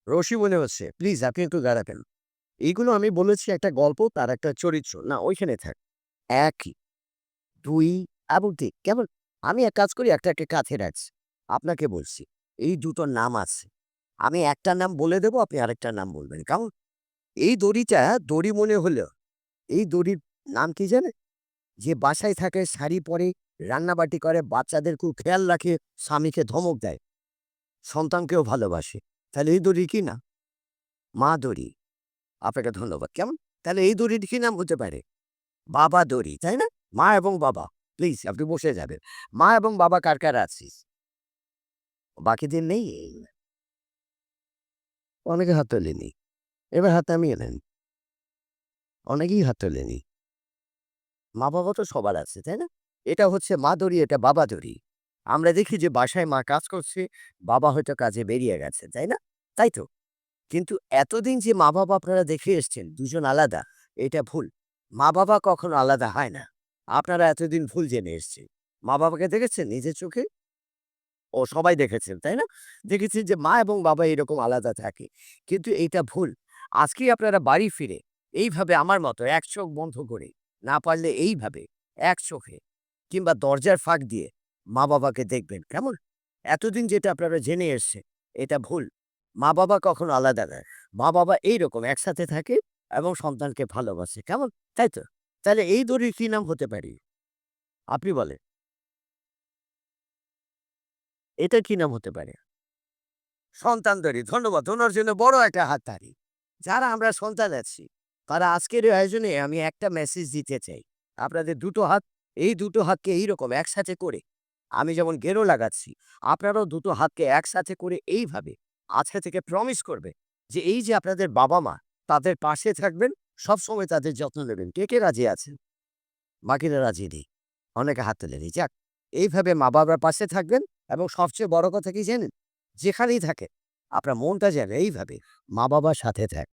রসি মনে হচ্ছে। প্লিজ আপনি একটু দাঁড়াবেন। এইগুলো আমি বলেছি একটা গল্প, তার একটা চরিত্র। না ওইখানে থাক। ১, ২ এবং ৩ কেমন? আমি এক কাজ করি একটা কাছে রাখছি। আপনাকে বলছি। এই ২ টোর নাম আছে। আমি একটার নাম বলে দেব, আপনি আরেকটার নাম বলবেন। কেমন? এই দড়িটা দড়ি মনে হলেও এই দড়ির নাম কি জানেন? যে বাসায় থাকে, শাড়ি পরে, রান্নাবাটি করে, বাচ্চাদের খুব খেয়াল রাখে, স্বামীকে ধমক দেয়, সন্তানকেও ভালোবাসে। তাহলে এই দড়ি কি নাম? মা দড়ি। আপনাকে ধন্যবাদ। কেমন? তাহলে এই দড়ির কি নাম হতে পারে? বাবা দড়ি, তাই না? মা এবং বাবা। প্লিজ আপনি বসে যাবেন। মা এবং বাবা কার আছিস? বাকিদের নেই? অনেকে হাত তোলেনি। এবার হাত নামিয়ে নেন। অনেকেই হাত তোলেনি। মা-বাবা তো সবার আছে, তাই না? এটা হচ্ছে মা দড়ি, এটা বাবা দড়ি। আমরা দেখি যে বাসায় মা কাজ করছে, বাবা হয়তো কাজে বেরিয়ে গেছে, তাই না? তাই তো? কিন্তু এতদিন যে মা-বাবা আপনারা দেখে এসছেন ২ জন আলাদা, এটা ভুল। মা-বাবা কখনো আলাদা হয় না। আপনারা এতদিন ভুল জেনে এসছেন। মা-বাবাকে দেখেছেন নিজের চোখে? ও সবাই দেখেছেন, তাই না? দেখেছেন যে মা এবং বাবা এরকম আলাদা থাকে। কিন্তু এইটা ভুল। আজকেই আপনারা বাড়ি ফিরে এইভাবে আমার মতো এক চোখ বন্ধ করে, না পারলে এইভাবে এক চোখে কিংবা দরজার ফাঁক দিয়ে মা-বাবাকে দেখবেন, কেমন? এতদিন যেটা আপনারা জেনে এসছেন, এটা ভুল। মা-বাবা কখনো আলাদা নয়। মা-বাবা এইরকম একসাথে থাকে এবং সন্তানকে ভালোবাসে, কেমন? তাই তো? তাহলে এই দড়ির কি নাম হতে পারে? আপনি বলেন, এটার কি নাম হতে পারে? সন্তানদেরই ধন্যবাদ। ওনার জন্য বড় একটা হাততালি। যারা আমরা সন্তান আছি, তারা আজকের এই আয়োজনে আমি একটা মেসেজ দিতে চাই। আপনাদের দুটো হাত, এই দুটো হাতকে এইরকম একসাথে করে আমি যেমন গেরো লাগাচ্ছি, আপনারাও দুটো হাতকে একসাথে করে এইভাবে আজকে থেকে প্রমিস করবে যে এই যে আপনাদের বাবা-মা, তাদের পাশে থাকবেন, সবসময় তাদের যত্ন নেবেন। কে রাজি আছেন? বাকিরা রাজি নেই। অনেকে হাত তোলেনি। যাক, এইভাবে মা-বাবার পাশে থাকবেন এবং সবচেয়ে বড় কথা কি জানেন? যেখানেই থাকেন, আপনার মনটা যেন এইভাবে মা-বাবার সাথে থাকে।